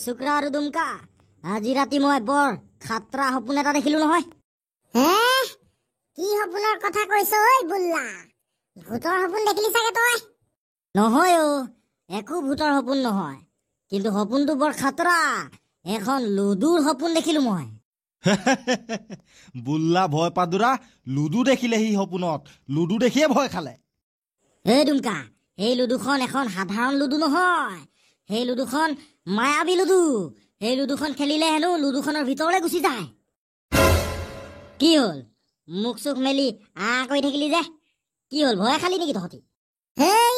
শুক্ৰা আৰু দুমকা আজি ৰাতি মই বৰ খাতৰা সপোন এটা দেখিলো নহয়। হে কি সপোনৰ কথা কৈছ ঐ বুল্লা? ভূতৰ সপোন দেখিলি চাগে তই? নহয় অ, একো ভূতৰ সপোন নহয়, কিন্তু সপোনটো বৰ খাতৰা। এখন লুডুৰ সপোন দেখিলো মই। বুল্লা ভয় পাদুৰা লুডু দেখিলে সি সপোনত, লুডু দেখিয়ে ভয় খালে। এই দুমকা, সেই লুডুখন এখন সাধাৰণ লুডু নহয়, সেই লুডুখন মায়াবী লুডু। সেই লুডুখন খেলিলে হেনো লুডুখনৰ ভিতৰলৈ গুচি যায়। কি হ'ল, মুখ চুখ মেলি কৰি থাকিলি যে? কি হ'ল, ভয় খালি নেকি তহঁতি? হেই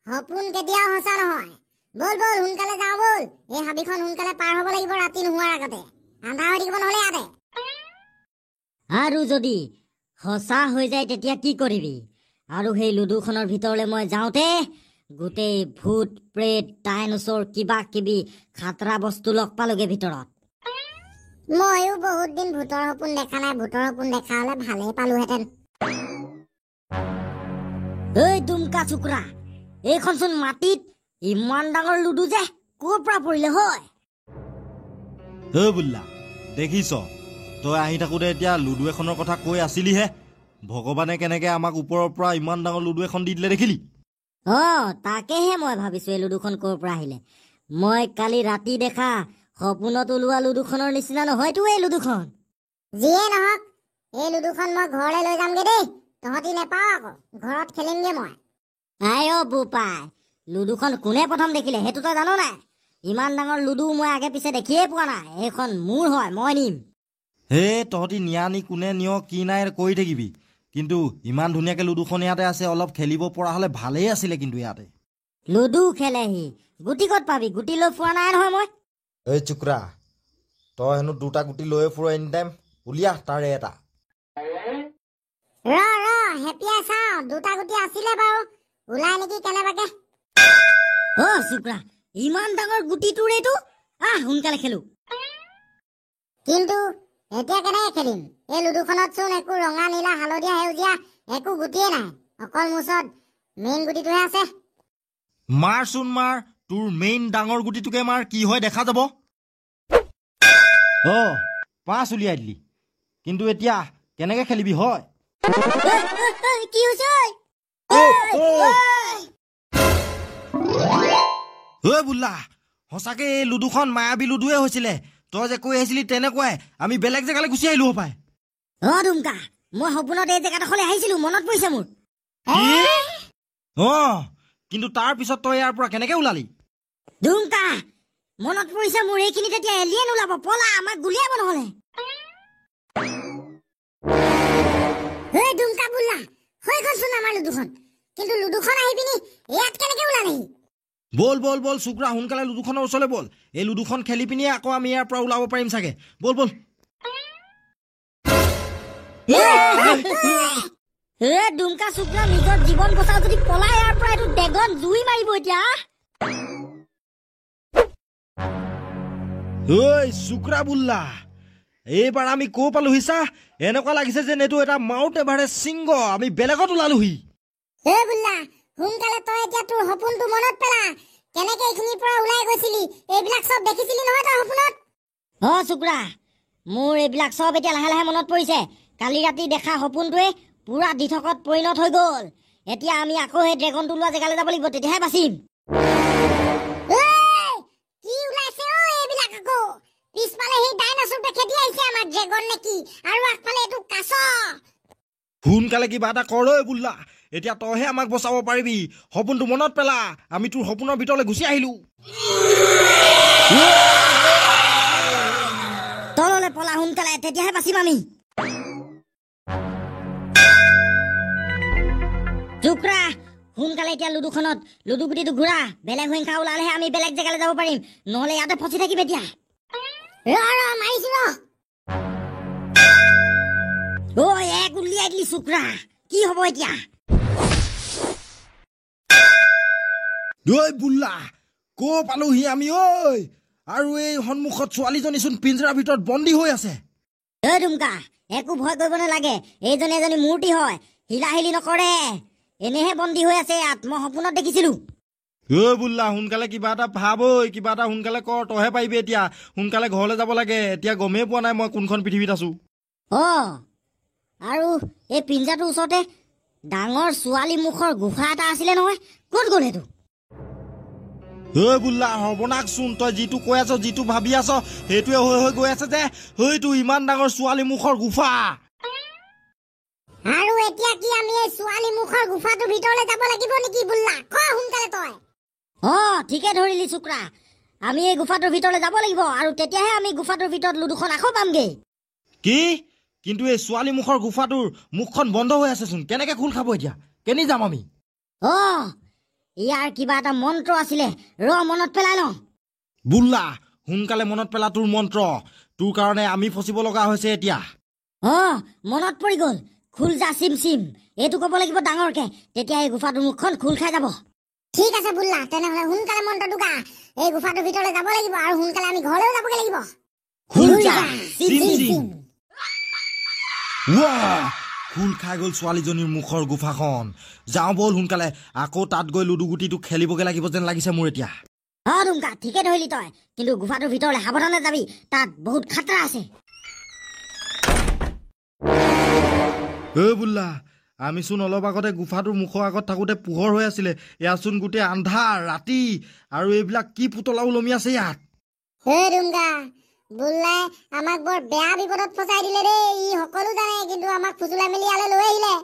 সপোন কেতিয়াও সঁচা নহয়। বল বল সোনকালে যাওঁ বল, এই হাবিখন সোনকালে পাৰ হ'ব লাগিব ৰাতি নোহোৱাৰ আগতে। আন্ধাৰ হৈ থাকিব নহ'লে ইয়াতে। আৰু যদি সঁচা হৈ যায় তেতিয়া কি কৰিবি? আৰু সেই লুডুখনৰ ভিতৰলৈ মই যাওঁতে গোটেই ভূত প্ৰেত ডাইনছৰ কিবা কিবি খাতৰা বস্তু লগ পালোগে ভিতৰত। ময়ো বহুত দিন ভূতৰ সপোন দেখা নাই, ভূতৰ সপোন দেখা হ'লে ভালেই পালোহেঁতেন। এই দুমকা চুকুৰা, এইখনচোন মাটিত ইমান ডাঙৰ লুডু যে ক'ৰ পৰা পৰিলে হয়? হে বুল্লা, দেখিছ তই আহি থাকোঁতে এতিয়া লুডু এখনৰ কথা কৈ আছিলিহে। ভগৱানে কেনেকে আমাক ওপৰৰ পৰা ইমান ডাঙৰ লুডু এখন দি দিলে দেখিলি? তাকেহে মই ভাবিছো এই লুডুখন ক'ৰ পৰা আহিলে। মই কালি ৰাতি দেখা সপোনত ওলোৱা লুডুখনৰ নিচিনা নহয়তো এই লুডুখন। যিয়ে নহওক এই লুডুখন মই ঘৰলৈ লৈ যামগে দেই, তহঁতি নেপাৱ আকৌ, ঘৰত খেলিমগে মই। আই অ বোপাই, লুডুখন কোনে প্ৰথম দেখিলে সেইটো তই জানো নাই? ইমান ডাঙৰ লুডু মই আগে পিছে দেখিয়ে পোৱা নাই। এইখন মোৰ হয়, মই নিম। হে তহঁতি নিয়া নি কোনে নিয় কি নাই কৈ থাকিবি, কিন্তু ইমান ধুনীয়াকে লুডুখন ইয়াতে আছে, অলপ খেলিব পৰা হ'লে ভালেই আছিলে। কিন্তু ইয়াতে লুডু খেলেহি, গুটি ক'ত পাবি? গুটি লৈ পোৱা নাই নহয় মই। এই চুকুৰা, তই হেনো দুটা গুটি লৈ ফুৰ এনি টাইম, উলিয়া তাৰে এটা। ৰ হেপিয়াই চাওঁ, দুটা গুটি আছিলে বাৰু, ওলাই নেকি কেনেবাকে। চুকুৰা, ইমান ডাঙৰ গুটিটোৰ এইটো। সোনকালে খেলো। কিন্তু এতিয়া কেনেকে খেলিম? এই লুডুখনত চোন একো ৰঙা নীলা হালধীয়া সেউজীয়া একো গুটিয়ে নাই, অকল মুচত মেইন গুটিটোহে আছে। মাৰচোন মাৰ, তোৰ মেইন ডাঙৰ গুটিটোকে মাৰ, কি হয় দেখা যাব। পাঁচ উলিয়াই দিলি, কিন্তু এতিয়া কেনেকে খেলিবি হয়? কি হৈছে? বুল্লা, সঁচাকে এই লুডুখন মায়াবী লুডুৱে হৈছিলে। তই যে কৈ আহিছিলি তেনেকুৱাই, আমি বেলেগ জেগালৈ গুচি আহিলো হপায়। দুমকা, মই সপোনত এই জেগাডোখৰলৈ আহিছিলো, মনত পৰিছে মোৰ। কিন্তু তাৰ পিছত তই ইয়াৰ পৰা কেনেকে ওলালি? দুমকা, মনত পৰিছে মোৰ, এইখিনিত এতিয়া এলিয়েন ওলাব, পলা, আমাক গুলিয়াব নহ'লে। দুমকা বুল্লা, হৈ গ'লচোন আমাৰ লুডুখন, কিন্তু লুডুখন আহি পিনি ইয়াত কেনেকে ওলালেহি? বল বল বল চুকুৰা, সোনকালে লুডুখনৰ ওচৰলৈ বল। এই লুডুখন খেলি পিনি আকৌ আমি ইয়াৰ পৰা ওলাব পাৰিম চাগে। বল বল। দুমকা চুকুৰা, নিজৰ জীৱন বচাও যদি পলাই ইয়াৰ পৰা, এইটো ড্ৰেগন জুই মাৰিব এতিয়া। চুকুৰা বুল্লা, এইবাৰ আমি ক' পালোহি চা? এনেকুৱা লাগিছে যেন এইটো এটা মাউণ্ট এভাৰেষ্ট শৃংগ, আমি বেলেগত ওলালোহি। বুল্লা, সোনকালে তই এতিয়া তোৰ সপোনটো মনত পেলা, কেনেকে এইখিনিৰ পৰা ওলাই গৈছিলি। এইবিলাক চব দেখিছিলি নহয় তই সপোনত? চুকুৰা, মোৰ এইবিলাক চব এতিয়া লাহে লাহে মনত পৰিছে। কালি ৰাতি দেখা সপোনটোৱে পুৰা দিঠকত পৰিণত হৈ গ'ল। এতিয়া আমি আকৌ সেই ড্ৰেগনটো ওলোৱা জেগালৈ যাব লাগিব, তেতিয়াহে বাচিম। কি ওলাইছে এইবিলাক আকৌ? পিছফালে সেই ডাইনাছৰটোৱে খেদি আহিছে আমাক, ড্ৰেগন নেকি? আৰু আগফালে এইটো কাছ। সোনকালে কিবা এটা কৰ বুল্লা, এতিয়া তইহে আমাক বচাব পাৰিবি। সপোনটো মনত পেলা, আমি তোৰ সপোনৰ ভিতৰলৈ গুচি আহিলো। তললৈ পলা সোনকালে, তেতিয়াহে বাচিম আমি। চুকুৰা, সোনকালে এতিয়া লুডুখনত লুডু গুটিটো ঘূৰা। বেলেগ সংখ্যা ওলালেহে আমি বেলেগ জেগালৈ যাব পাৰিম, নহ'লে ইয়াতে ফচি থাকিম এতিয়া। মাৰিছো এক উলিয়াই দিলি চুকুৰা, কি হ'ব এতিয়া? বুল্লা, ক' পালোহি আমি? আৰু এই সন্মুখত ছোৱালীজনীচোন পিঞ্জৰাৰ ভিতৰত বন্দী হৈ আছে। দুমকা, একো ভয় কৰিব নালাগে, এইজনী এজনী মূৰ্তি হয়, হিলা হিলি নকৰে, এনেহে বন্দী হৈ আছে ইয়াত, মই সপোনত দেখিছিলো। বুল্লা সোনকালে কিবা এটা ভাব ঐ কিবা এটা সোনকালে কৰ তইহে পাৰিবি এতিয়া সোনকালে ঘৰলৈ যাব লাগে এতিয়া গমেই পোৱা নাই মই কোনখন পৃথিৱীত আছো আৰু এই পিঞ্জাটোৰ ওচৰতে ডাঙৰ ছোৱালী মুখৰ গুফা এটা আছিলে নহয় ক'ত গ'ল সেইটো বুল্লা সৰ্বনাশচোন তই যিটো কৈ আছ যিটো ভাবি আছ সেইটোৱে হৈ হৈ গৈ আছে যে হয়তো ইমান ডাঙৰ ছোৱালী মুখৰ গুফা আৰু এতিয়া কি আমি এই ছোৱালী মুখৰ গুফাটোৰ ভিতৰলৈ যাব লাগিব নেকি বুল্লা ক সোনকালে তই ঠিকে ধৰিলি চুক্ৰা আমি এই গুফাটোৰ ভিতৰলৈ যাব লাগিব আৰু তেতিয়াহে আমি গুফাটোৰ ভিতৰত লুডুখন আকৌ পামগে কি কিন্তু এই ছোৱালী মুখৰ গুফাটোৰ মুখখন বন্ধ হৈ আছেচোন কেনেকে খোল খাব এতিয়া কেনি যাম আমি ইয়াৰ কিবা এটা মন্ত্ৰ আছিলে মনত পেলাই লওঁ বুল্লা সোনকালে মনত পেলা তোৰ মন্ত্ৰ তোৰ কাৰণে আমি ফচিব লগা হৈছে এতিয়া মনত পৰি গ'ল খোল যা চিম চিম এইটো ক'ব লাগিব ডাঙৰকে তেতিয়া এই গুফাটোৰ মুখখন খোল খাই যাব ঠিক আছে বুল্লা তেনেহ'লে সোনকালে মন্ত্ৰটো গা এই গুফাটোৰ ভিতৰলৈ যাব লাগিব আৰু সোনকালে আমি ঘৰলৈও যাবগৈ লাগিব খোল যা চিম চিম খোল খাই গ'ল ছোৱালীজনীৰ মুখৰ গুফাখন যাওঁ ব'ল সোনকালে আকৌ তাত গৈ লুডু গুটিটো খেলিবগৈ লাগিব যেন লাগিছে মোৰ এতিয়া দুমকা ঠিকে ধৰিলি তই কিন্তু গুফাটোৰ ভিতৰলৈ সাৱধানে যাবি তাত বহুত খাতৰা আছে বুল্লা আমিচোন অলপ আগতে গুফাটোৰ মুখৰ আগত থাকোঁতে পোহৰ হৈ আছিলে ইয়াচোন গোটেই আন্ধাৰ ৰাতি আৰু এইবিলাক কি পুতলা ওলমি আছে ইয়াত দুমকা বুল্লাই আমাক বৰ বেয়া বিপদত ফচাই দিলে দেই ই সকলো জানে কিন্তু আমাক ফুচুলাই মেলি ইয়ালৈ লৈ আহিলে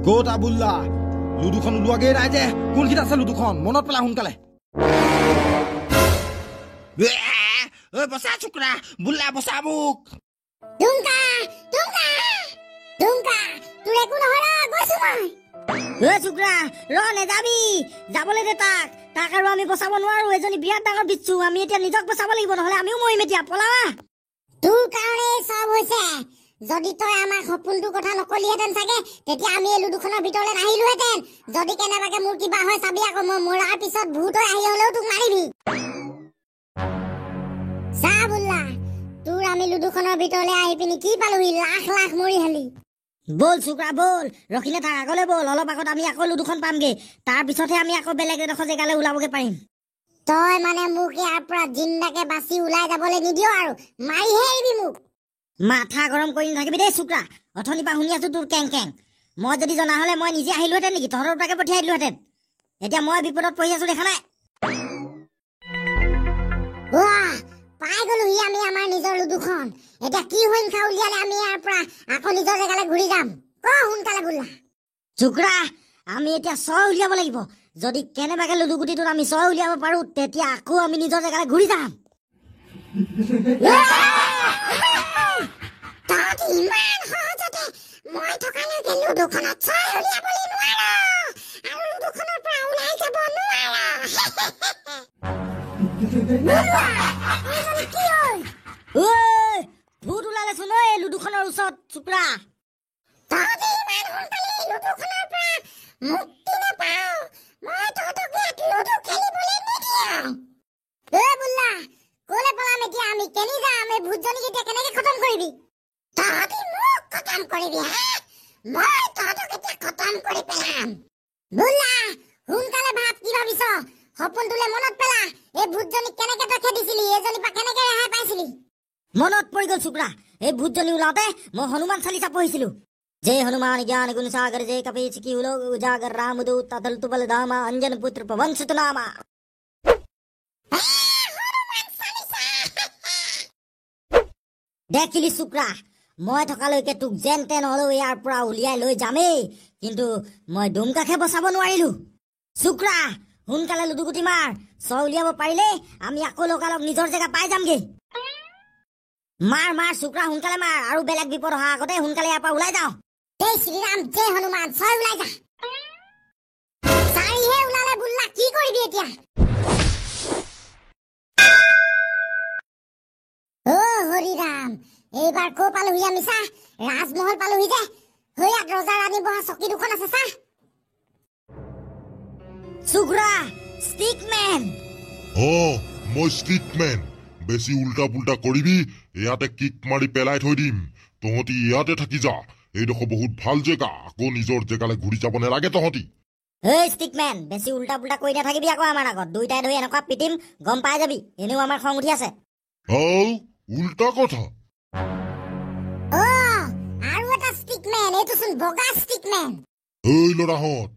ক'ত বুল্লা লুডুখন ওলোৱাগেই নাই যে কোনখিনিত আছে লুডুখন মনত পেলা সোনকালে বচা চুকৰা বুল্লা বচা মোক দুমকা দুমকা দুমকা তোৰ একো নহয় গৈছো মই চুকৰা নেযাবি যাবলৈ দে তাক আৰু আমি বচাব নোৱাৰো এজনী বিৰাট ডাঙৰ বিচ্ছু আমি এতিয়া নিজক বচাব লাগিব নহ'লে আমিও মৰিম এতিয়া পলাৱা তোৰ কাৰণে চব হৈছে যদি তই আমাৰ সপোনটোৰ কথা নকলিহেঁতেন চাগে তেতিয়া আমি এই লুডুখনৰ ভিতৰলৈ নাহিলোহেঁতেন যদি কেনেবাকে মোৰ কিবা হয় চাবি আকৌ মই মৰাৰ পিছত ভূত হৈ আহি হ'লেও তোক মাৰিবি চা বুল্লা তোৰ আমি লুডুখনৰ ভিতৰলৈ আহি পিনি কি পালোহি লাখ লাখ মৰি হালি বল চুকৰা বল ৰখিলে তাৰ আগলৈ বল অলপ আগত আমি আকৌ লুডুখন পামগে তাৰ পিছতহে আমি আকৌ বেলেগ এডোখৰ জেগালৈ ওলাবগে পাৰিম তই মানে মোক ইয়াৰ পৰা জিন্দাকে বাচি ওলাই যাবলৈ নিদিয় আৰু মাৰিহে এৰিবি মোক মাথা গৰম কৰি নাথাকিবি দেই চুকৰা অথনিৰ পৰা শুনি আছো তোৰ কেং কেং মই যদি জনা হ'লে মই নিজে আহিলোহেঁতেন নেকি তহঁতৰ দুটাকে পঠিয়াই দিলোহেঁতেন এতিয়া মই বিপদত পৰি আছো দেখা নাই পাই গলোহি আমি আমাৰ নিজৰ লুডুখন এতিয়া কি হৈম খা উলিয়ালে আমি ইয়াৰ পৰা আকৌ নিজৰ জেগালৈ ঘূৰি যাম সোনকালে বুল্লা চুকৰা আমি এতিয়া ছয় উলিয়াব লাগিব যদি কেনেবাকে লুডু গুটিটোত আমি ছয় উলিয়াব পাৰো তেতিয়া আকৌ আমি নিজৰ জেগালৈ ঘূৰি যাম ইমান সহজতে মই থকালৈকে লুডুখনত ছয় উলিয়াবলৈ নোৱাৰো আৰু লুডুখনৰ পৰা ওলাই যাব ভূত ওলালেচোন এই লুডুখনৰ ওচৰত চুকৰা তহঁতি ইমান সোনকালে লুডুখনৰ পৰা মুক্তি নাপাও মই তহঁতক ইয়াত লুডু খেলিবলৈ নিদিওঁ বুল্লা ক'লে পলাম এতিয়া আমি কেনি যাম এই ভূতজনীক এতিয়া কেনেকে খতম কৰিবি তহঁতি মোক খতম কৰিবি মই তহঁতক এতিয়া খতম কৰি পেলাম বুল্লা সোনকালে ভাব কি ভাবিছ সপোনটোলে মনত পেলা এই ভূতজনীক কেনেকে তই খেদিছিলি এজনীৰ পৰা কেনেকে ৰেহাই পাইছিলি মনত পৰি গ'ল চুকৰা এই ভূতজনী ওলাওঁতে মই হনুমান চালিচা পঢ়িছিলো जय हनुमान ज्ञान गुण सागर जय कपीच की उलोक उजागर रामदूत तदल तुबल दामा अंजन पुत्र पवन सुत नामा দেখিলি চুকৰা মই থকালৈকে তোক যেন তেন হ'লেও ইয়াৰ পৰা উলিয়াই লৈ যামেই কিন্তু মই দুমকাকে বচাব নোৱাৰিলো চুকৰা সোনকালে লুডুগুটি মাৰ ছয় উলিয়াব পাৰিলে আমি আকৌ লগালগ নিজৰ জেগা পাই যামগে মাৰ চুকৰা সোনকালে মাৰ আৰু বেলেগ বিপদ অহা আগতে সোনকালে ইয়াৰ পৰা ওলাই যাওঁ जय श्री राम जय हनुमान ছয় ওলাই যা চাৰিহে ওলালে বুল্লা কি কৰিবি এতিয়া হৰি ৰাম এইবাৰ ক পালোহি আমি চা ৰাজমহল পালোহি যে হৈয়াত ৰজা ৰাণী বহা চকী দুখন আছে চা চুকৰা ষ্টিকমেন মই ষ্টিকমেন বেছি উল্টা পুল্টা কৰিবি ইয়াতে কিক মাৰি পেলাই থৈ দিম তহঁতি ইয়াতে থাকি যা এইডোখৰ বহুত ভাল জেগা আকৌ নিজৰ জেগালৈ ঘূৰি যাব নালাগে তহঁতি এই ষ্টিকমেন, বেছি উল্টা পুল্টা কৰি নাথাকিবি আকৌ আমাৰ আগত। দুইটাই ধৰি এনেকুৱা পিটিম, গম পাই যাবি। এনেও আমাৰ খং উঠি আছে। উল্টা কথা। আৰু এটা ষ্টিকমেন, এইটোচোন বগা ষ্টিকমেন। ল'ৰাহঁত,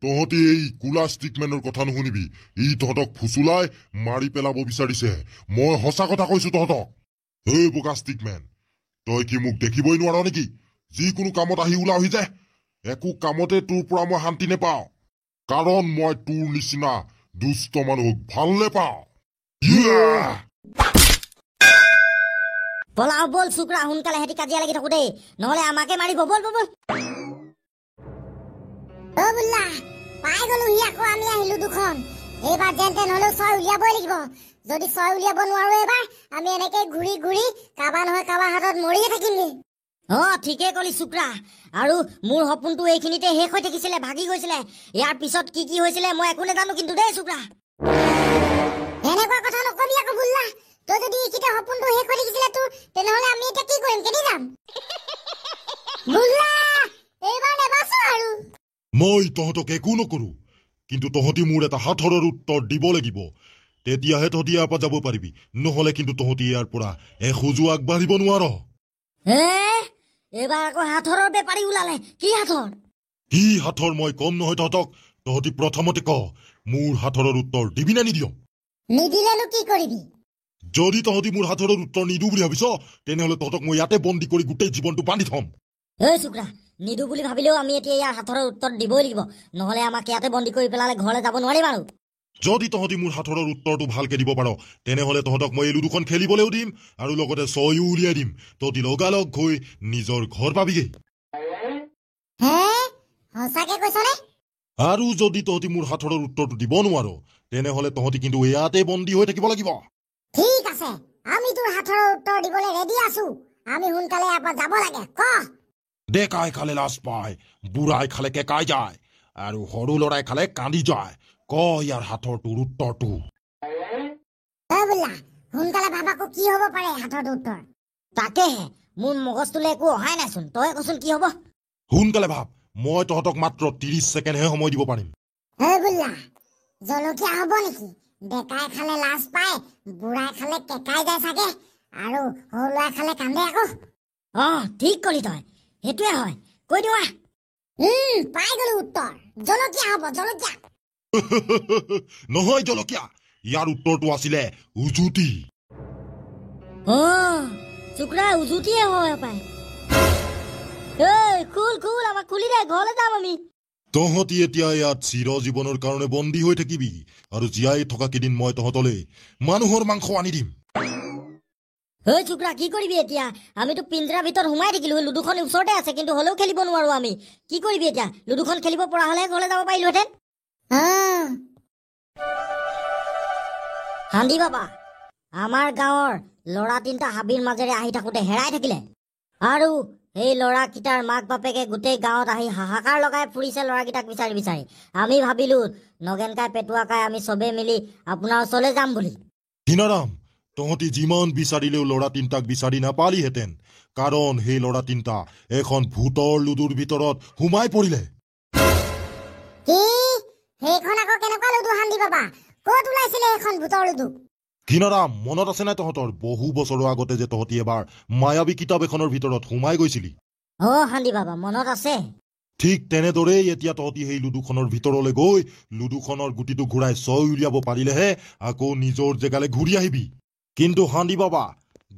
তহঁতি এই কোলা ষ্টিকমেনৰ কথা নুশুনিবি। ই তহঁতক ফুচুলাই মাৰি পেলাব বিচাৰিছে। মই সঁচা কথা কৈছো তহঁতক। বগা ষ্টিকমেন, তই কি মোক দেখিবই নোৱাৰ নেকি? যিকোনো কামত আহি ওলাওহি যে। একো কামতে তোৰ পৰা মই শান্তি নেপাওঁ, কাৰণ মই তোৰ নিচিনা দুষ্ট মানুহক ভাল নেপাওঁ। পলাও বল চুকৰা, সোনকালে সিহঁতি কাজিয়া লাগি থাকো দেই, নহলে আমাকে মাৰিব। বল বল বল। বুল্লা, পাই গলোহি আকৌ আমি আহিলো দুখন। এইবাৰ যেন তেন হলেও 6 উলিয়াবই লাগিব। যদি 6 উলিয়াব নোৱাৰো এইবাৰ, আমি এনেকে ঘূৰি ঘূৰি কাবা নহয় কাবা হাতত মৰিয়ে থাকিমগে। ঠিকেই কলি চুকৰা। আৰু মোৰ সপোনটো এইখিনিতে শেষ হৈ থাকিছিলে, ভাগি গৈছিলে। ইয়াৰ পিছত কি কি হৈছিলে মই একো নাজানো কিন্তু দেই চুকৰা। এনেকুৱা কথা নকবি আকৌ বুল্লা। তই যদি এইখিনিতে সপোনটো শেষ হৈ থাকিছিলে তোৰ, তেনেহলে আমি এতিয়া কি কৰিম? কেনি যাম? বুল্লা, এইবাৰ নেবাচো আৰু। মই তহঁতক একো নকৰো, কিন্তু তহঁতি মোৰ এটা সাঁথৰৰ উত্তৰ দিব লাগিব। তেতিয়াহে তহঁতি ইয়াৰ পৰা যাব পাৰিবি, নহলে কিন্তু তহঁতি ইয়াৰ পৰা এখোজো আগবাঢ়িব নোৱাৰ। এইবাৰ আকৌ সাঁথৰৰ বেপাৰী ওলালে। কি সাঁথৰ? কি সাঁথৰ মই কম নহয় তহঁতক। তহঁতি প্ৰথমতে ক, মোৰ সাঁথৰৰ উত্তৰ দিবি নে নিদিয়? নিদিলেনো কি কৰিবি? যদি তহঁতি মোৰ সাঁথৰৰ উত্তৰ নিদো বুলি ভাবিছ, তেনেহলে তহঁতক মই ইয়াতে বন্দী কৰি গোটেই জীৱনটো বান্ধি থম। চুকৰা, নিদো বুলি ভাবিলেও আমি এতিয়া ইয়াৰ সাঁথৰৰ উত্তৰ দিবই লাগিব, নহলে আমাক ইয়াতে বন্দী কৰি পেলালে ঘৰলৈ যাব নোৱাৰিম আৰু। যদি তহঁতি মোৰ সাঁথৰৰ উত্তৰটো ভালকে দিব পাৰ, তেনেহলে তহঁতক মই এই লুডুখন খেলিবলৈও দিম আৰু লগতে 6ও উলিয়াই দিম। তহঁতি লগালগ হৈ নিজৰ ঘৰ পাবিগে। সঁচাকে কৈছনে? আৰু যদি তহঁতি মোৰ সাঁথৰৰ উত্তৰটো দিব নোৱাৰ, তেনেহলে তহঁতি কিন্তু ইয়াতে বন্দী হৈ থাকিব লাগিব। ঠিক আছে, আমি তোৰ সাঁথৰৰ উত্তৰ দিবলৈ ৰেডি আছো। আমি সোনকালে ইয়াৰ পৰা যাব লাগে। ক। ডেকাই খালে লাজ পায়, বুঢ়াই খালে কেকাই যায়, আৰু সৰু লৰাই খালে কান্দি যায়। ক ইয়াৰ সাঁথৰটোৰ উত্তৰটো। বুল্লা, সোনকালে ভাবাকো কি হব পাৰে সাঁথৰটোৰ উত্তৰ। তাকেহে, মোৰ মগজটোলৈ একো অহাই নাইচোন। তই কচোন কি হব? সোনকালে ভাব, মই তহঁতক মাত্ৰ 30 ছেকেণ্ডহে সময় দিব পাৰিম। বুল্লা, জলকীয়া হব নেকি? ডেকাই খালে লাজ পায়, বুঢ়াই খালে কেকাই যায় চাগে, আৰু সৰু লৰাই খালে কান্দে আকৌ। ঠিক কলি তই, সেইটোৱে হয়। কৈ দিওঁ পাই গলো উত্তৰ। জলকীয়া হব, জলকীয়া। নহয় জলকীয়া, ইয়াৰ উত্তৰটো আছিলে উজুতি। চুকৰা, উজুতিয়ে হয় পায়। খুল আমাক খুলি দে, ঘৰলৈ যাম আমি। তহঁতি এতিয়া ইয়াত চিৰ জীৱনৰ কাৰণে বন্দী হৈ থাকিবি, আৰু জীয়াই থকা কেইদিন মই তহঁতলৈ মানুহৰ মাংস আনি দিম। চুকৰা, কি কৰিবি এতিয়া? আমিতো পিঞ্জৰাৰ ভিতৰত সোমাই থাকিলো। লুডুখন ওচৰতে আছে, কিন্তু হলেও খেলিব নোৱাৰো আমি। কি কৰিবি এতিয়া? লুডুখন খেলিব পৰা হলে ঘৰলৈ যাব পাৰিলোহেঁতেন। হান্দি বাবা, আমাৰ গাঁৱৰ ল'ৰা 3টা হাবিৰ মাজেৰে আহি থাকোতে হেৰাই থাকিলে, আৰু সেই ল'ৰাকেইটাৰ মাক বাপেকে গোটেই গাঁৱত আহি হাহাকাৰ লগাই ফুৰিছে ল'ৰাকেইটাক বিচাৰি বিচাৰি। আমি ভাবিলো নগেনকাই পেটুৱাকাই আমি চবে মিলি আপোনাৰ ওচৰলৈ যাম বুলি। হিনাৰাম, তহঁতি যিমান বিচাৰিলেও ল'ৰা 3টাক বিচাৰি নাপালিহেঁতেন, কাৰণ সেই ল'ৰা 3টা এখন ভূতৰ লুডুৰ ভিতৰত সোমাই পৰিলে। সেইখন আকৌ কেনেকুৱা লুডু হান্দি বাবা? ক'ত ওলাইছিলে এখন ভূতৰ লুডু? হিনাৰাম, মনত আছে নাই তহঁতৰ বহু বছৰৰ আগতে যে তহঁতি এবাৰ মায়াবী কিতাপ এখনৰ ভিতৰত সোমাই গৈছিলি? হান্দি বাবা, মনত আছে। ঠিক তেনেদৰেই এতিয়া তহঁতি সেই লুডুখনৰ ভিতৰলৈ গৈ লুডুখনৰ গুটিটো ঘূৰাই 6 উলিয়াব পাৰিলেহে আকৌ নিজৰ জেগালৈ ঘূৰি আহিবি। কিন্তু হান্দি বাবা,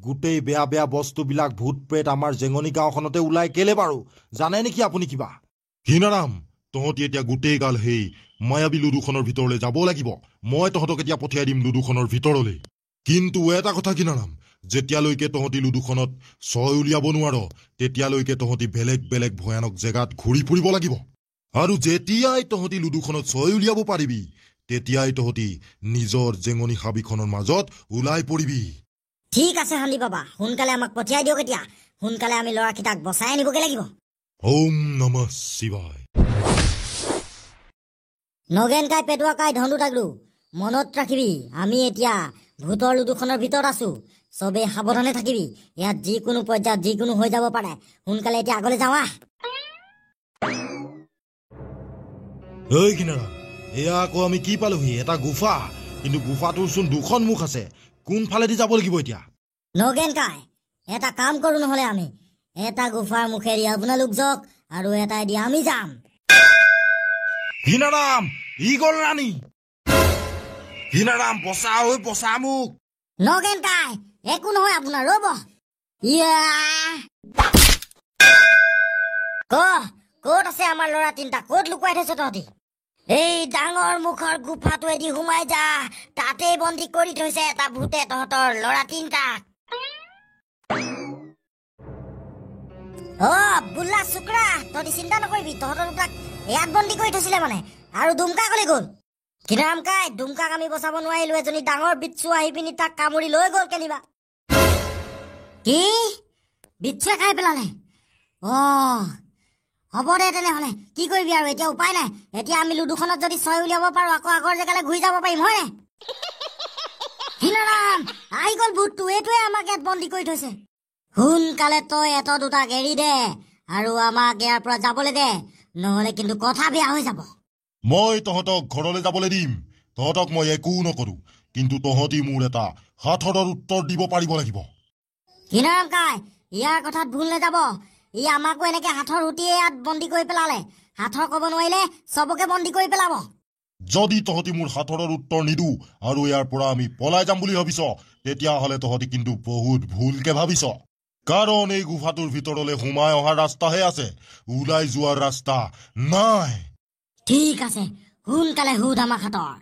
গোটেই বেয়া বেয়া বস্তুবিলাক ভূত প্ৰেত আমাৰ জেঙনি গাঁওখনতে ওলাই কেলে বাৰু? জানে নেকি আপুনি কিবা? হিনাৰাম, তহঁতি এতিয়া গোটেই গাল সেই মায়াবী লুডুখনৰ ভিতৰলৈ যাব লাগিব। মই তহঁতক এতিয়া পঠিয়াই দিম লুডুখনৰ ভিতৰলৈ। কিন্তু এটা কথা হিনাৰাম, যেতিয়ালৈকে তহঁতি লুডুখনত 6 উলিয়াব নোৱাৰ, তেতিয়ালৈকে তহঁতি বেলেগ বেলেগ ভয়ানক জেগাত ঘূৰি ফুৰিব লাগিব। আৰু যেতিয়াই তহঁতি লুডুখনত 6 উলিয়াব পাৰিবি, তেতিয়াই তহঁতি নিজৰ জেঙনি হাবিখনৰ মাজত ওলাই পৰিবি। ঠিক আছে হান্দি বাবা, সোনকালে আমাক পঠিয়াই দিয়ক। এতিয়া সোনকালে আমি ল'ৰাকেইটাক বচাই আনিবগে লাগিব। ওম নমঃ শিৱায়। নগেনকাই পেটুৱাকাই ধনু টাগলু, মনত ৰাখিবি আমি এতিয়া ভূতৰ লুডুখনৰ ভিতৰত আছো। চবেই সাৱধানে থাকিবি, ইয়াত যিকোনো পৰ্যায়ত যিকোনো হৈ যাব পাৰে। সোনকালে এতিয়া আগলৈ যাওঁ। ঐ কিনাৰা, এয়া আকৌ আমি কি পালোহি? এটা গুফা, কিন্তু গুফাটোৰ চোন দুখন মুখ আছে। কোনফালেদি যাব লাগিব এতিয়া? নগেন কাই, এটা কাম কৰো নহলে আমি এটা গুফাৰ মুখেদি আপোনালোক যাওক আৰু এটাই দি আমি যাম। হীনাৰাম, ই গল ৰাণী। হীনাৰাম, বচা ঐ, বচা মোক। নগেন কাই, একো নহয় আপোনাৰ, ৰ'ব। ইয়া ক'ত আছে আমাৰ ল'ৰা তিনিটা? ক'ত লুকুৱাই থৈছ তহঁতি? এই ডাঙৰ মুখৰ গুফাটোৱেদি সোমাই যা, তাতেই বন্দী কৰি থৈছে এটা ভূতে তহঁতৰ ল'ৰা তিনিটাক। বুল্লা চুকৰা, তহঁতি চিন্তা নকৰিবি, তহঁতৰ দুটাক ইয়াত বন্দী কৰি থৈছিলে মানে। আৰু দুমকা কলে গ'ল? কিনাৰাম কাই, দুমকাক আমি বচাব নোৱাৰিলো, এজনী ডাঙৰ বিচ্ছু আহি পিনি তাক কামুৰি লৈ গ'ল কেনিবা। কি? বিচ্ছুৱে খাই পেলালে? হ'ব দে তেনেহলে, কি কৰিবি আৰু, এতিয়া উপায় নাই। এতিয়া আমি লুডুখনত যদি 6 উলিয়াব পাৰো, আকৌ আগৰ জেগালৈ ঘূৰি যাব পাৰিম, হয় নাই? কিনাৰাম, আহি গ'ল ভূতটো, এইটোৱে আমাক ইয়াত বন্দী কৰি থৈছে। সোনকালে তই এটা দুটাক এৰি দে আৰু আমাক ইয়াৰ পৰা যাবলৈ দে, নহলে কিন্তু কথা বেয়া হৈ যাব। মই তহঁতক ঘৰলৈ যাবলৈ দিম, তহঁতক মই একো নকৰো, কিন্তু তহঁতি মোৰ এটা সাঁথৰৰ উত্তৰ দিব পাৰিব লাগিব। কিনাৰাম কাই, ইয়াৰ কথাত ভুল নাযাব। ই আমাকো এনেকে হাতৰ হুটিয়ে ইয়াত বন্দী কৰি পেলালে। হাতৰ কব নোৱাৰিলে চবকে বন্দী কৰি পেলাব। যদি তহঁতি মোৰ সাঁথৰৰ উত্তৰ নিদো আৰু ইয়াৰ পৰা আমি পলাই যাম বুলি ভাবিছ, তেতিয়াহ'লে তহঁতি কিন্তু বহুত ভুলকে ভাবিছ। কাৰণ এই গুফাটোৰ ভিতৰলৈ সোমাই অহাৰ ৰাস্তাহে আছে, ওলাই যোৱাৰ ৰাস্তা নাই। ঠিক আছে, সোনকালে সুধ আমাক হাতৰ।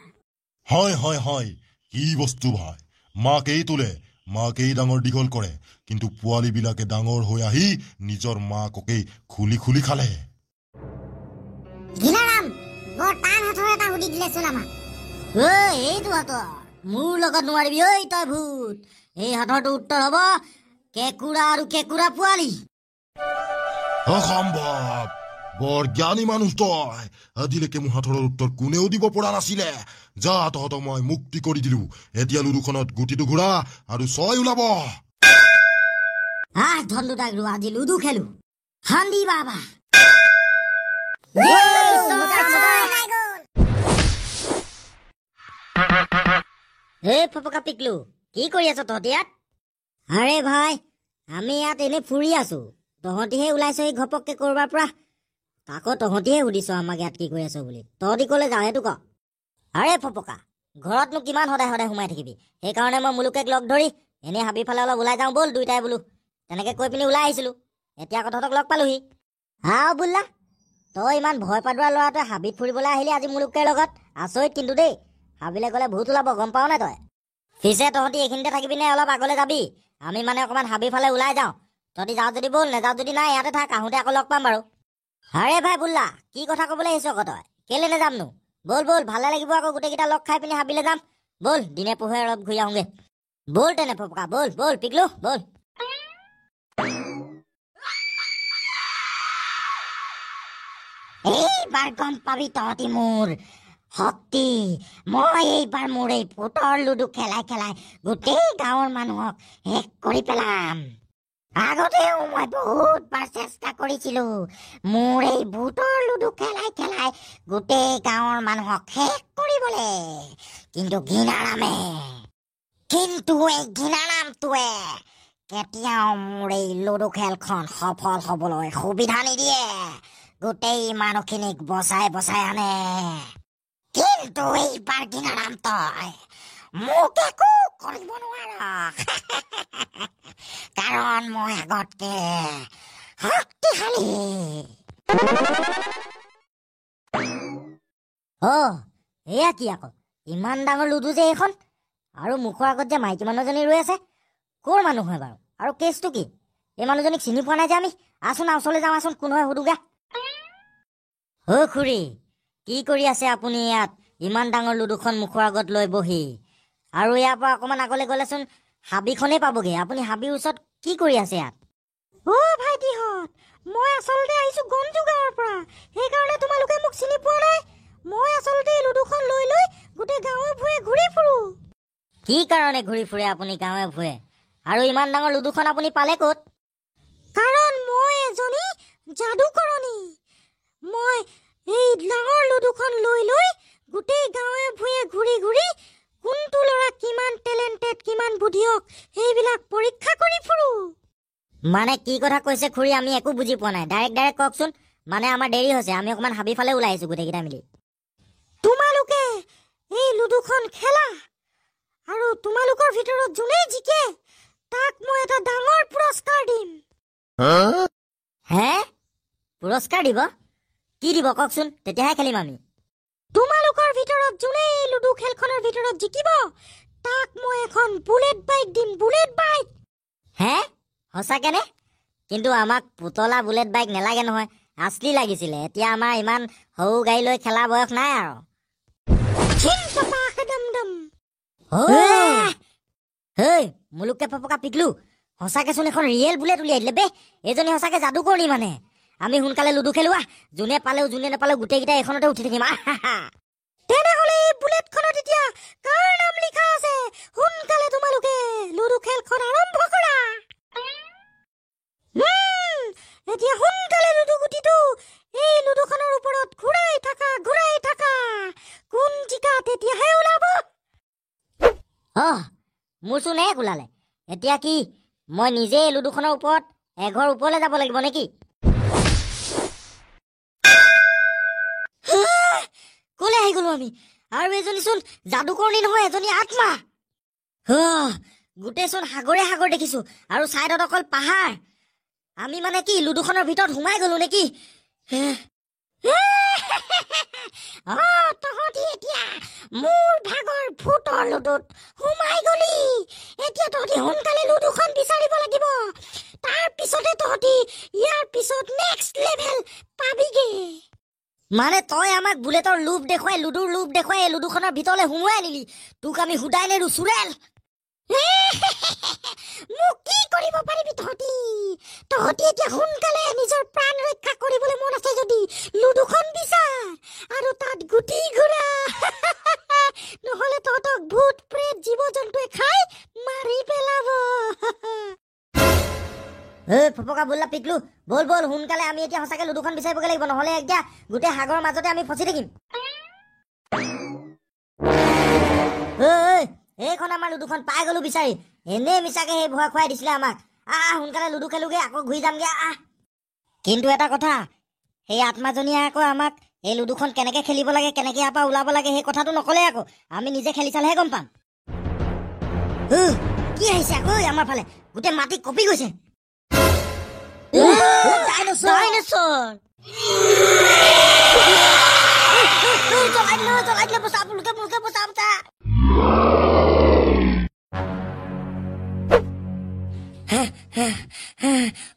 হয়, কি বস্তু ভাই? মাকেই তোলে, মাকেই ডাঙৰ দীঘল কৰে, কিন্তু পোৱালীবিলাকে ডাঙৰ হৈ আহি নিজৰ মাককেই খুলি খুলি খালে। ঘিনাৰাম, বৰ টান হাতৰ এটা সুধি দিলেচোন আমাক। এইটো হাতৰ মোৰ লগত নোৱাৰিবি ঐ তই ভূত। এই হাতৰটো উত্তৰ হব কেঁকুৰা আৰু কেঁকুৰা পোৱালি। অসম্ভৱ, বৰ জ্ঞানী মানুহ তই। আজিলৈকে মোৰ হাতৰৰ উত্তৰ কোনেও দিব পৰা নাছিলে। যা, তহঁতক মই মুক্তি কৰি দিলো। এতিয়া লুডুখনত গুটিটো ঘূৰা আৰু 6 ওলাব। ধন দুটাক ৰো, আজি লুডু খেলো। হান্দি বাবা। ফপকা পিকলু, কি কৰি আছ তহঁতি ইয়াত? আৰে ভাই, আমি ইয়াত এনে ফুৰি আছো, তহঁতিহে ওলাইছহি ঘপককে কৰবাৰ পৰা। তাকো তহঁতিহে সুধিছ আমাক ইয়াত কি কৰি আছ বুলি। তহঁতি কলে যাওঁ সেইটো ক। আৰে ফপকা, ঘৰতনো কিমান সদায় সদায় সোমাই থাকিবি? সেইকাৰণে মই মুলুকেক লগ ধৰি এনেই হাবি ফালে অলপ ওলাই যাওঁ ব'ল দুইটাই বোলো। তেনেকে কৈ পিনি ওলাই আহিছিলো, এতিয়া আকৌ তহঁতক লগ পালোহি। বুল্লা, তই ইমান ভয় পাদোৱা ল'ৰাটোৱে হাবিত ফুৰিবলৈ আহিলি আজি মুলুকেৰ লগত। আচৰিত কিন্তু দেই, হাবিলে গলে ভূত ওলাব, গম পাও নাই তই? পিছে তহঁতি এইখিনিতে থাকিবি নে অলপ আগলৈ যাবি? আমি মানে অকমান হাবি ফালে ওলাই যাওঁ। তহঁতি যাওঁ যদি ব'ল, নেযাওঁ যদি নাই, ইয়াতে থাক, আহোঁতে আকৌ লগ পাম বাৰু। আৰে ভাই বুল্লা, কি কথা কবলৈ আহিছ আকৌ তই? কেলে নেযামনো? ব'ল ভালে লাগিব আকৌ গোটেইকেইটা লগ খাই পিনি হাবিলে যাম। ব'ল, দিনে পোহৰে অলপ ঘূৰি আহোঁগে। ব'ল তেনে ফপকা, ব'ল পিকলু, ব'ল। এইবাৰ গম পাবি তহঁতি মোৰ শক্তি। মই এইবাৰ মোৰ এই ভূতৰ লুডু খেলাই গোটেই গাঁৱৰ মানুহক শেষ কৰি পেলাম। আগতেও মই বহুত বাৰ চেষ্টা কৰিছিলো মোৰ এই ভূতৰ লুডু খেলাই গোটেই গাঁৱৰ মানুহক শেষ কৰিবলে, কিন্তু এই ঘৃণাৰামটোৱে কেতিয়াও মোৰ এই লুডু খেলখন সফল হবলৈ সুবিধা নিদিয়ে। গোটেই মানুহখিনিক বচাই আনে। কিন্তু এইবাৰ ঘৃণাৰাম তই মোক একো কৰিব নোৱাৰ, কাৰণ মই আগতকে শক্তিশালী। এয়া কি আকৌ, ইমান ডাঙৰ লুডু যে এইখন, আৰু মুখৰ আগত যে মাইকী মানুহজনী ৰৈ আছে। ক'ৰ মানুহ হয় বাৰু, আৰু কেছটো কি? এই মানুহজনীক চিনি পোৱা নাই যে আমি। আচোন ওচৰলৈ যাওঁ, আচোন কোন হয় সুধোগা। খুৰী, কি কৰি আছে আপুনি ইয়াত ইমান ডাঙৰ লুডুখন মুখৰ আগত লৈ বহি? আৰু ইয়াৰ পৰা অকমান আগলৈ গ'লেচোন হাবিখনেই পাবগে। আপুনি হাবিৰ ওচৰত কি কৰি আছে ইয়াত? ভাইটিহঁত, মই আচলতে আহিছো গঞ্জু গাঁৱৰ পৰা, সেইকাৰণে তোমালোকে মোক চিনি পোৱা নাই। মই আচলতে লুডুখন লৈ গোটেই গাঁৱে ভূঞে ঘূৰি ফুৰো। কি কাৰণে ঘূৰি ফুৰে আপুনি গাঁৱে ভূঞে? আৰু ইমান ডাঙৰ লুডুখন আপুনি পালে ক'ত? কাৰণ মই এজনী যাদুকৰণী। মই এই ডাঙৰ লুডুখন লৈ লৈ গোটেই গাঁৱে ভূঞে ঘূৰি ঘূৰি কোনটো ল'ৰা কিমান টেলেণ্টেড কিমান বুদ্ধিয়ক সেইবিলাক পৰীক্ষা কৰি ফুৰো। মানে কি কথা কৈছে খুৰী, আমি একো বুজি পোৱা নাই। ডাইৰেক্ট কওকচোন। মানে আমাৰ দেৰি হৈছে, আমি অকণমান হাবি ফালে ওলাই আহিছোঁ গোটেইকেইটা মিলি। তোমালোকে এই লুডুখন খেলা আৰু তোমালোকৰ ভিতৰত যোনেই জিকে তাক মই এটা ডাঙৰ পুৰস্কাৰ দিম। হে, পুৰস্কাৰ দিব? কি দিব কওকচোন, তেতিয়াহে খেলিম আমি। তোমালোকৰ ভিতৰত যোনে এই লুডু খেলখনৰ ভিতৰত জিকিব তাক মই এখন বুলেট বাইক দিম। Bullet bike. হে, সঁচাকেনে? কিন্তু আমাক পুতলা বুলেট বাইক নেলাগে নহয়, আছলি লাগিছিলে। এতিয়া আমাৰ ইমান সৰু গাড়ী লৈ খেলা বয়স নাই আৰু। হেই মুলুককে ফপকা পিকলু, সঁচাকেচোন এখন ৰিয়েল বুলেট উলিয়াই দিলে বে। এইজনী সঁচাকে যাদু কৰি মানে। আমি সোনকালে লুডু খেলোৱা, যোনে পালেও যোনে নাপালেও গোটেইকেইটা এখনতে উঠি থাকিম। তেনেহ'লে এই বুলেটখনত এতিয়া কাৰ নাম লিখা আছে সোনকালে তোমালোকে লুডু খেলখন আৰম্ভ কৰা। এতিয়া সোনকালে লুডু গুটিটো এই লুডুখনৰ ওপৰত ঘূৰাই থাকা। কোন জিকা তেতিয়াহে ওলাব। মোৰচোন এক ওলালে। এতিয়া কি মই নিজে এই লুডুখনৰ ওপৰত এঘৰ ওপৰলৈ যাব লাগিব নেকি? কলে আহি গলো আমি। আৰু এজনীচোন যাদুকৰণী নহয়, এজনী আত্মা। গোটেইচোন সাগৰে সাগৰ দেখিছো আৰু ছাইডত অকল পাহাৰ। আমি মানে কি লুডুখনৰ ভিতৰত সোমাই গলো নেকি? তহঁতি এতিয়া মোৰ ভাগৰ ভূতৰ লুডুত সোমাই গলি। এতিয়া তহঁতি সোনকালে লুডুখন বিচাৰিব লাগিব। তাৰ পিছতে তহঁতি ইয়াৰ পিছত নেক্সট লেভেল পাবিগে। মানে তই আমাক বুলেটৰ লুপ দেখুৱাই লুডুৰ লুপ দেখুৱাই এই লুডুখনৰ ভিতৰলৈ সোমোৱাই আনিলি। তোক আমি সুদাই নেৰো চুৰেল। মোক কি কৰিব পাৰিবি তহঁতি? এতিয়া সোনকালে নিজৰ প্ৰাণ ৰক্ষা কৰিবলৈ মন আছে যদি লুডুখন বিচাৰ আৰু তাত গুটি ঘূৰা। নহলে তহঁতক ভূত প্ৰেত জীৱ জন্তুৱে খাই মাৰি পেলাব। ফপকা বুল্লা পিকলু, বল বল সোনকালে। আমি এতিয়া সঁচাকে লুডুখন বিচাৰিবগে লাগিব, নহলে এতিয়া গোটেই সাগৰৰ মাজতে আমি ফচি থাকিম। এইখন আমাৰ লুডুখন পাই গলো বিচাৰি। এনেই মিছাকে সেই ভয় খুৱাই দিছিলে আমাক। সোনকালে লুডু খেলোগে, আকৌ ঘূৰি যামগে। কিন্তু এটা কথা, সেই আত্মাজনীয়ে আকৌ আমাক এই লুডুখন কেনেকে খেলিব লাগে, কেনেকে ইয়াৰ পৰা ওলাব লাগে সেই কথাটো নকলে আকৌ। আমি নিজে খেলি চালেহে গম পাম। কি আহিছে আকৌ আমাৰ ফালে? গোটেই মাটি কঁপি গৈছে।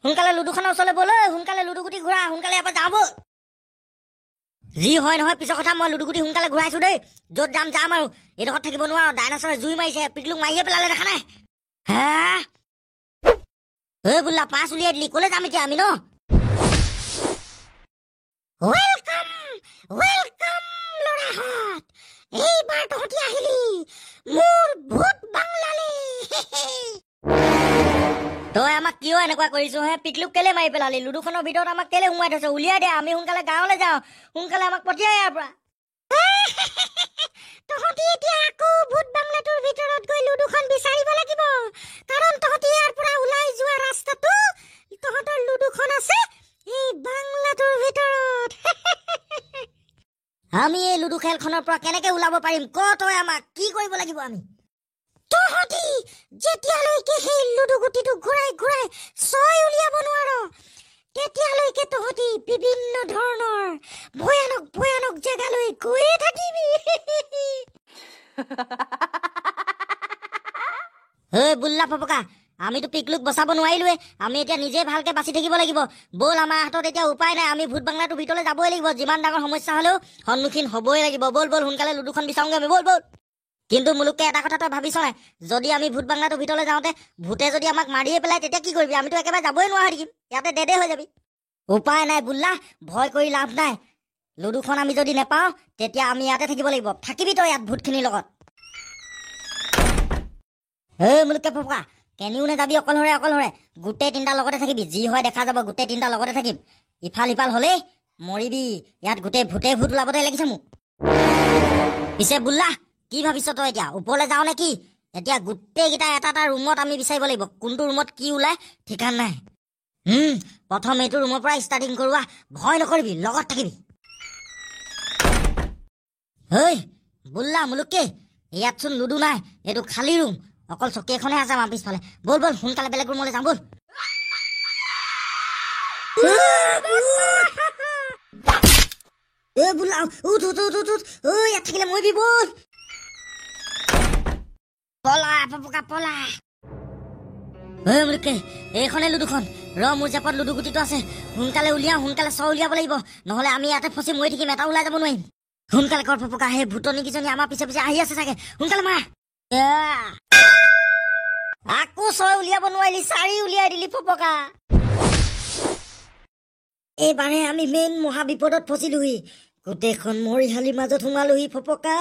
সোনকালে লুডুখনৰ ওচৰলৈ বল। সোনকালে লুডু গুটি ঘূৰা, সোনকালে ইয়াৰ পৰা যাওঁ বল। যি হয় নহয় পিছৰ কথা, মই লুডু গুটি সোনকালে ঘূৰাইছো দেই। য'ত যাম যাম আৰু এইডোখৰত থাকিব নোৱাৰো। ডাইনাছৰে জুই মাৰিছে, পিকলুক মাৰিয়ে পেলালে, দেখা নাই? বোলা পাছ উলিয়াই দিলি। কলে যাম এতিয়া আমি ন? ৱেলকাম ল'ৰাহঁত, এইবাৰ তহঁতি আহিলি মোৰ ভূত বাংলালে। তই আমাক কিয় এনেকুৱা কৰিছো হে? পিকলুক কেলে মাৰি পেলালি? লুডুখনৰ ভিতৰত আমাক কেলে সোমাই থৈছ? উলিয়াই দে, আমি সোনকালে গাঁৱলৈ যাওঁ। সোনকালে আমাক পঠিয়াই ইয়াৰ পৰা। তহঁতি এতিয়া আকৌ ভূত বাংলাটোৰ ভিতৰত গৈ লুডুখন বিচাৰিব লাগিব, কাৰণ তহঁতি ইয়াৰ পৰা ওলাই যোৱা ৰাস্তাটো তহঁতৰ লুডুখন আছে এই বাংলাটোৰ ভিতৰত। আমি এই লুডু খেলখনৰ পৰা কেনেকে ওলাব পাৰিম? ক তই আমাক কি কৰিব লাগিব আমি? তহঁতি যেতিয়ালৈকে সেই লুডু গুটিটো ঘূৰাই ঘূৰাই ছয় উলিয়াব নোৱাৰ তেতিয়ালৈকে তহঁতি বিভিন্ন ধৰণৰ ভয়ানক জেগালৈ গৈয়ে থাকিবি। বুল্লা ফপকা, আমিতো পিকলুক বচাব নোৱাৰিলোৱে। আমি এতিয়া নিজে ভালকে বাচি থাকিব লাগিব। বল, আমাৰ হাতত এতিয়া উপায় নাই। আমি ভূত বাংলাটোৰ ভিতৰলৈ যাবই লাগিব। যিমান ডাঙৰ সমস্যা হলেও সন্মুখীন হবই লাগিব। বল সোনকালে লুডুখন বিচাৰোগে আমি। বল। কিন্তু মুলুককে এটা কথা তই ভাবিছ নাই? যদি আমি ভূত বাংলাটোৰ ভিতৰলৈ যাওঁতে ভূতে যদি আমাক মাৰিয়ে পেলাই তেতিয়া কি কৰিবি? আমিতো একেবাৰে যাবই নোৱাৰা থাকিম, ইয়াতে ডেডে হৈ যাবি। উপায় নাই বুল্লা, ভয় কৰি লাভ নাই। লুডুখন আমি যদি নেপাওঁ তেতিয়া আমি ইয়াতে থাকিব লাগিব। থাকিবি তই ইয়াত ভূতখিনিৰ লগত। মুলুককে ফপকা, কেনিও নেযাবি অকলহৰে। গোটেই তিনিটা লগতে থাকিবি। যি হয় দেখা যাব, গোটেই তিনিটা লগতে থাকিম। ইফাল সিফাল হলেই মৰিবি ইয়াত গোটেই ভূতে ভূত ওলাবতে লাগিছে মোক পিছে বুল্লা কি ভাবিছ তই এতিয়া ওপৰলৈ যাওঁ নে কি এতিয়া গোটেইকেইটা এটা এটা ৰুমত আমি বিচাৰিব লাগিব কোনটো ৰুমত কি ওলাই ঠিকান নাই প্ৰথম এইটো ৰুমৰ পৰা ষ্টাৰ্টিং কৰোৱা ভয় নকৰিবি লগত থাকিবি ঐ বুল্লা মুলুকে ইয়াতচোন লুডু নাই এইটো খালী ৰুম অকল চকী এখনে আছে আমাৰ পিছফালে বল বল সোনকালে বেলেগ ৰুমলৈ যাওঁ বল বুল্লা উঠ উঠ উঠ উঠ ঐ ইয়াত থাকিলে মৰিবি বল পলা পপকা পলা ঐ মুলুকে এইখনে লুডুখন মোৰ জেপত লুডু গুটিটো আছে সোনকালে উলিয়াওঁ সোনকালে উলিয়াব লাগিব নহ'লে আমি ইয়াতে ফচি মৰি থাকিম এটা ওলাই যাব নোৱাৰিম সোনকালে কৰ পপকা সেই ভূতনীকেইজনী আমাৰ পিছে পিছে আহি আছে চাগে সোনকালে মাৰ আকৌ 6 উলিয়াব নোৱাৰিলি 4 উলিয়াই দিলি পপকা এইবাৰে আমি মেইন মহা বিপদত ফচিলোহি গোটেইখন মৰিশালিৰ মাজত সোমালোহি পপকা